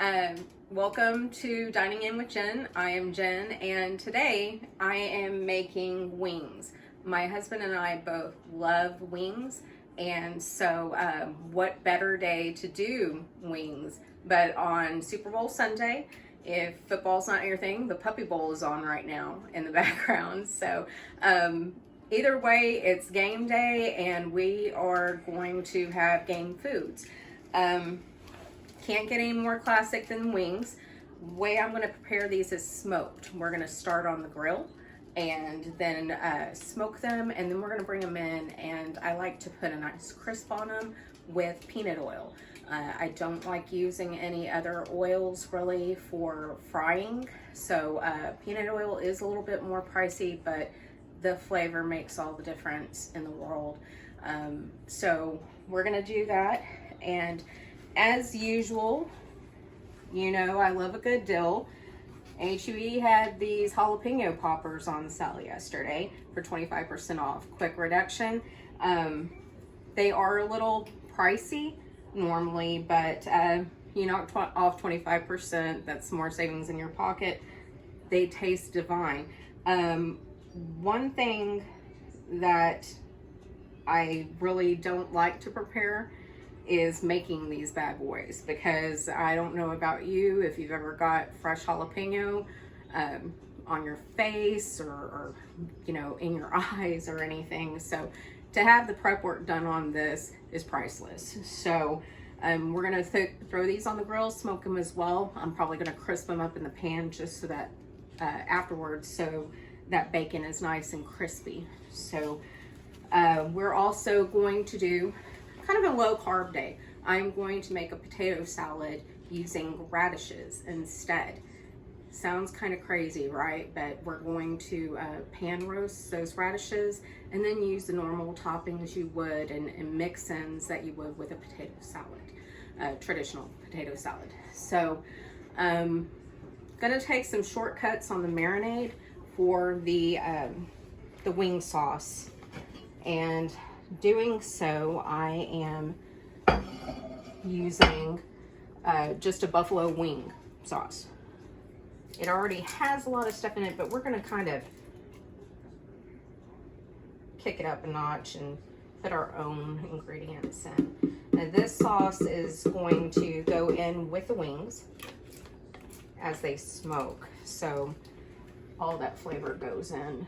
Um, Welcome to Dining In with Jen. I am Jen, and today I am making wings. My husband and I both love wings, and so what better day to do wings but on Super Bowl Sunday? If football's not your thing, the Puppy Bowl is on right now in the background. So either way, it's game day, and we are going to have game foods. Can't get any more classic than wings. The way I'm going to prepare these is smoked. We're going to start on the grill and then smoke them, and then we're going to bring them in, and I like to put a nice crisp on them with peanut oil. I don't like using any other oils really for frying, so peanut oil is a little bit more pricey, but the flavor makes all the difference in the world. So we're going to do that, and as usual, you know I love a good dill. HEB had these jalapeno poppers on sale yesterday for 25% off. Quick reduction. They are a little pricey normally, but you knock off 25%, that's more savings in your pocket. They taste divine. One thing that I really don't like to prepare is making these bad boys, because I don't know about you if you've ever got fresh jalapeno on your face or you know, in your eyes or anything. So to have the prep work done on this is priceless. So we're gonna throw these on the grill, smoke them as well. I'm probably gonna crisp them up in the pan just so that afterwards, so that bacon is nice and crispy. So we're also going to do kind of a low carb day. I'm going to make a potato salad using radishes instead. Sounds kind of crazy, right? But we're going to pan roast those radishes and then use the normal toppings you would and mix-ins that you would with a potato salad, traditional potato salad. So gonna take some shortcuts on the marinade for the wing sauce, and doing so, I am using just a buffalo wing sauce. It already has a lot of stuff in it, but we're going to kind of kick it up a notch and put our own ingredients in. And this sauce is going to go in with the wings as they smoke, so all that flavor goes in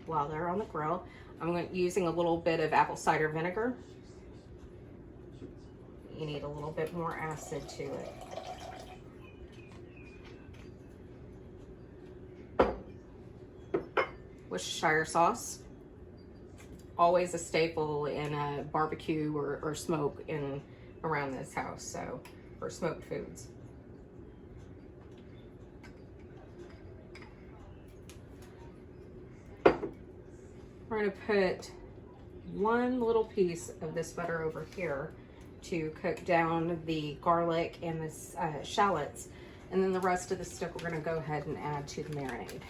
while they're on the grill. I'm using a little bit of apple cider vinegar. You need a little bit more acid to it. Worcestershire sauce, always a staple in a barbecue or smoke in around this house, so for smoked foods. We're going to put one little piece of this butter over here to cook down the garlic and the shallots, and then the rest of the stuff we're going to go ahead and add to the marinade.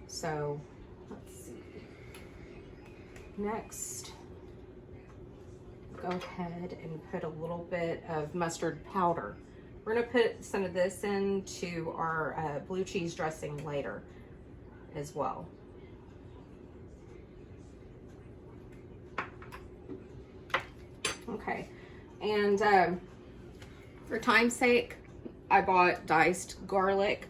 So let's see. Next, go ahead and put a little bit of mustard powder. We're going to put some of this into our blue cheese dressing later as well. Okay, and for time's sake, I bought diced garlic,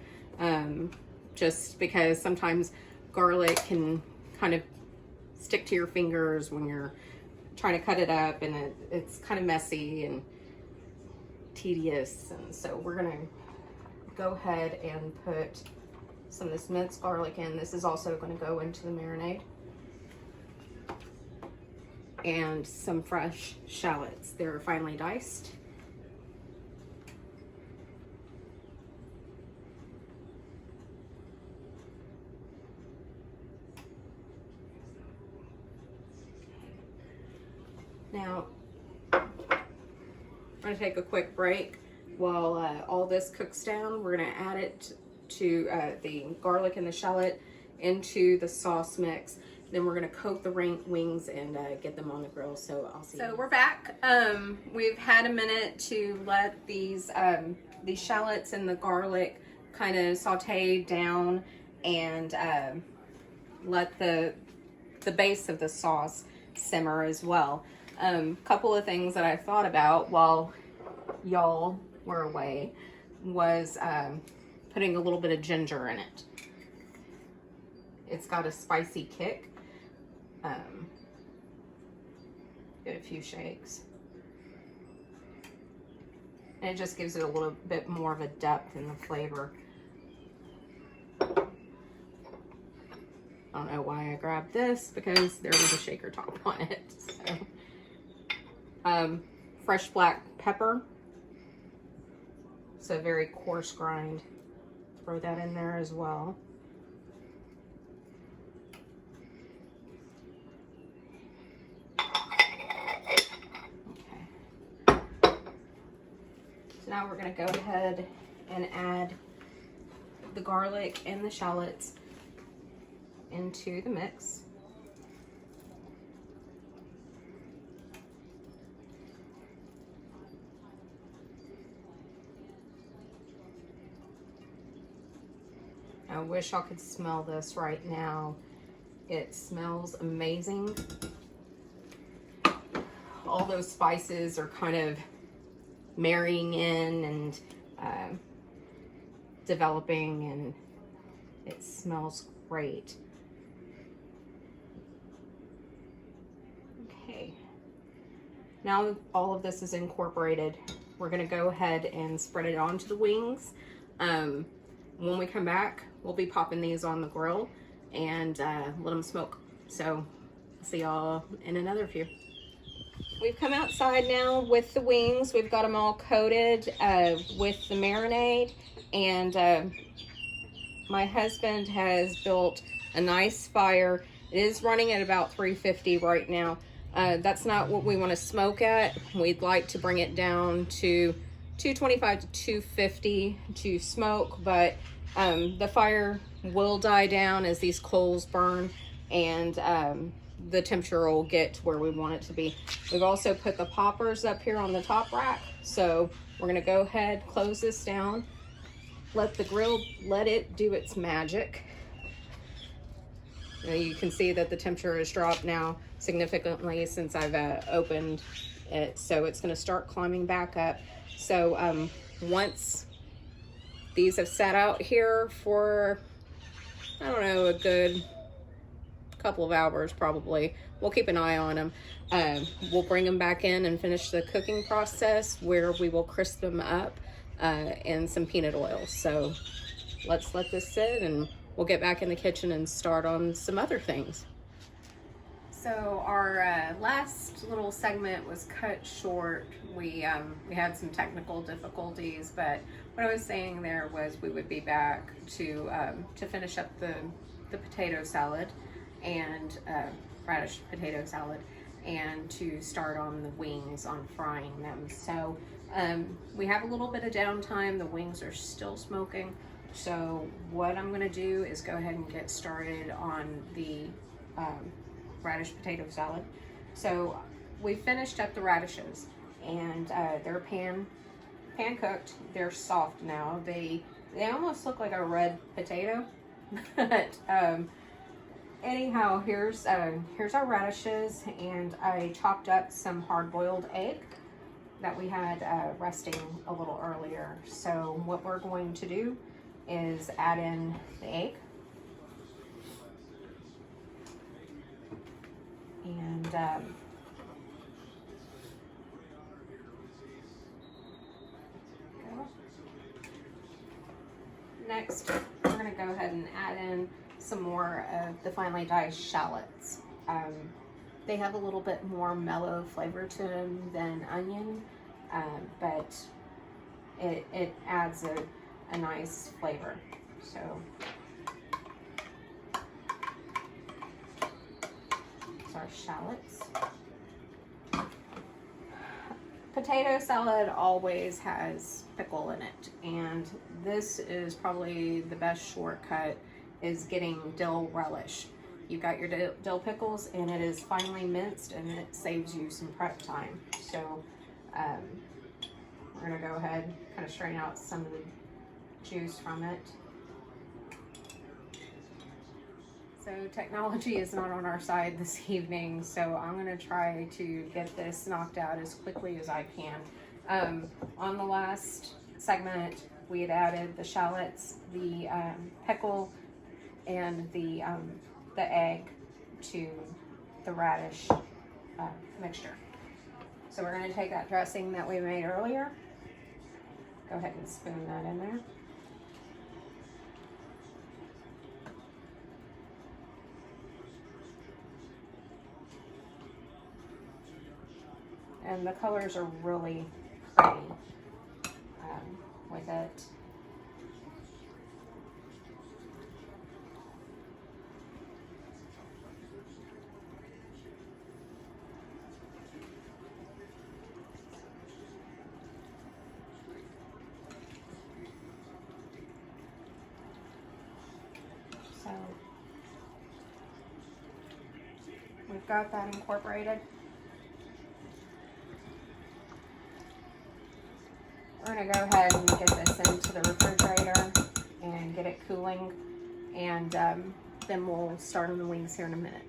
just because sometimes garlic can kind of stick to your fingers when you're trying to cut it up, and it's kind of messy and tedious, and so we're gonna go ahead and put some of this minced garlic in. This is also going to go into the marinade. And some fresh shallots. They're finely diced. Now, I'm going to take a quick break while all this cooks down. We're going to add it to the garlic and the shallot into the sauce mix, Then we're gonna coat the wings and get them on the grill. So I'll see. So we're back. We've had a minute to let these shallots and the garlic kind of saute down and let the base of the sauce simmer as well. Couple of things that I thought about while y'all were away was putting a little bit of ginger in it. It's got a spicy kick. Give it a few shakes. And it just gives it a little bit more of a depth in the flavor. I don't know why I grabbed this because there was a shaker top on it. So. Fresh black pepper. So very coarse grind. Throw that in there as well. Now we're going to go ahead and add the garlic and the shallots into the mix. I wish I could smell this right now. It smells amazing. All those spices are kind of marrying in and developing, and it smells great. Okay, now all of this is incorporated. We're gonna go ahead and spread it onto the wings. When we come back, we'll be popping these on the grill and let them smoke. So see y'all in another few. We've come outside now with the wings. We've got them all coated with the marinade, and my husband has built a nice fire. It is running at about 350 right now. That's not what we want to smoke at. We'd like to bring it down to 225 to 250 to smoke, but the fire will die down as these coals burn, and the temperature will get to where we want it to be. We've also put the poppers up here on the top rack. So we're gonna go ahead, close this down, let the grill, let it do its magic. You can see that the temperature has dropped now significantly since I've opened it. So it's gonna start climbing back up. So once these have sat out here for, I don't know, a good couple of hours probably. We'll keep an eye on them. We'll bring them back in and finish the cooking process where we will crisp them up in some peanut oil. So let's let this sit and we'll get back in the kitchen and start on some other things. So our last little segment was cut short. We had some technical difficulties, but what I was saying there was we would be back to finish up the potato salad and radish potato salad, and to start on the wings, on frying them. So we have a little bit of downtime. The wings are still smoking. So what I'm gonna do is go ahead and get started on the radish potato salad. So we finished up the radishes, and they're pan cooked. They're soft now. They almost look like a red potato, but anyhow, here's our radishes, and I chopped up some hard-boiled egg that we had resting a little earlier. So what we're going to do is add in the egg, and next we're going to go ahead and add in some more of the finely diced shallots. They have a little bit more mellow flavor to them than onion, but it adds a nice flavor. So it's our shallots. Potato salad always has pickle in it, and this is probably the best shortcut, is getting dill relish. you've got your dill pickles, and it is finely minced, and it saves you some prep time. So we're gonna go ahead, kind of strain out some of the juice from it. So technology is not on our side this evening, so I'm gonna try to get this knocked out as quickly as I can. On the last segment, we had added the shallots, the pickle, and the egg to the radish mixture. So we're gonna take that dressing that we made earlier, go ahead and spoon that in there. And the colors are really pretty with it. So we've got that incorporated. We're gonna go ahead and get this into the refrigerator and get it cooling, and then we'll start on the wings here in a minute.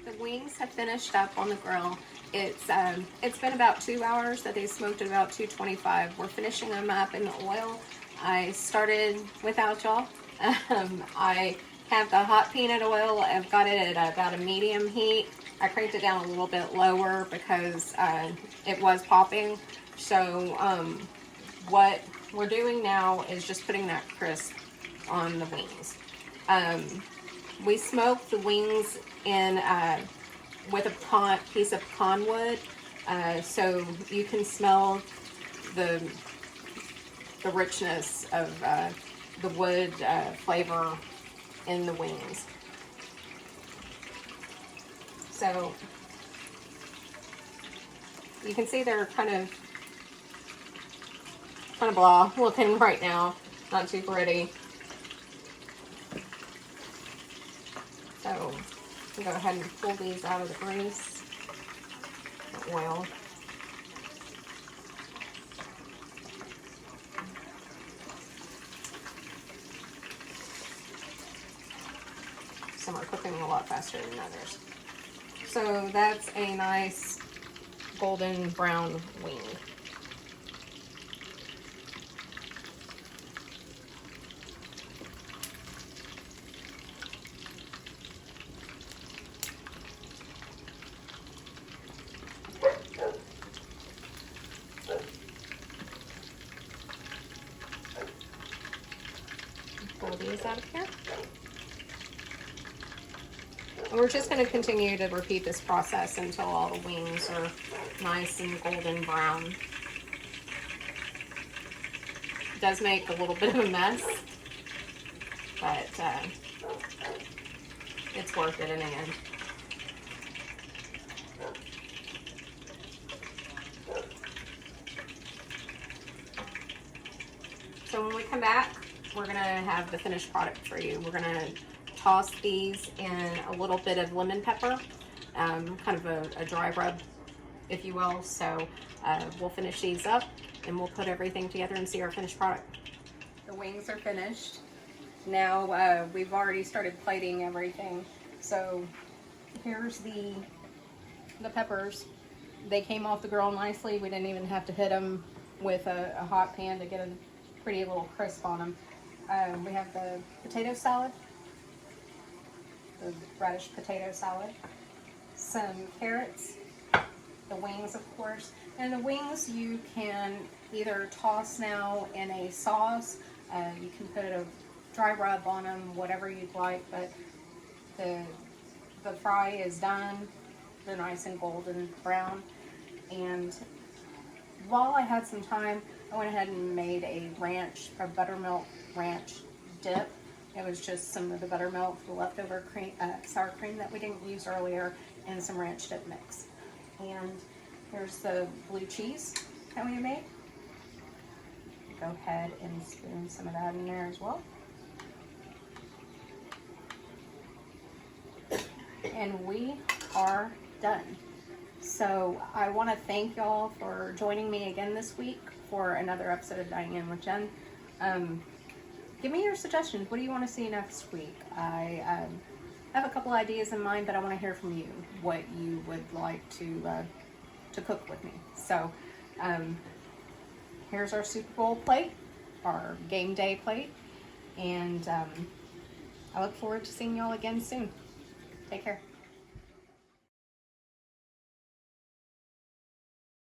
The wings have finished up on the grill. It's been about 2 hours that they smoked at about 225. We're finishing them up in the oil. I started without y'all. I have the hot peanut oil. I've got it at about a medium heat. I cranked it down a little bit lower because it was popping. So what we're doing now is just putting that crisp on the wings. We smoked the wings in with a piece of pecan wood, so you can smell the richness of the wood flavor in the wings. So you can see they're kind of blah looking right now, not too pretty. So we'll go ahead and pull these out of the grease, the oil. Some are cooking a lot faster than others. So that's a nice golden brown wing. Pull these out of here. And we're just going to continue to repeat this process until all the wings are nice and golden brown. It does make a little bit of a mess, but it's worth it in the end. So when we come back, we're going to have the finished product for you. We're going to toss these in a little bit of lemon pepper, kind of a dry rub, if you will. So we'll finish these up and we'll put everything together and see our finished product. The wings are finished. Now we've already started plating everything. So here's the peppers. They came off the grill nicely. We didn't even have to hit them with a hot pan to get a pretty little crisp on them. We have the potato salad, the radish potato salad, some carrots, the wings of course, and the wings you can either toss now in a sauce, you can put a dry rub on them, whatever you'd like, but the fry is done. They're nice and golden brown. And while I had some time, I went ahead and made a buttermilk ranch dip. It was just some of the buttermilk, the leftover cream, sour cream that we didn't use earlier, and some ranch dip mix. And here's the blue cheese that we made. Go ahead and spoon some of that in there as well. and we are done. So I want to thank y'all for joining me again this week for another episode of Dining In with Jen. Give me your suggestions. What do you want to see next week? I have a couple ideas in mind, but I want to hear from you what you would like to cook with me. So here's our Super Bowl plate, our game day plate, and I look forward to seeing y'all again soon. Take care.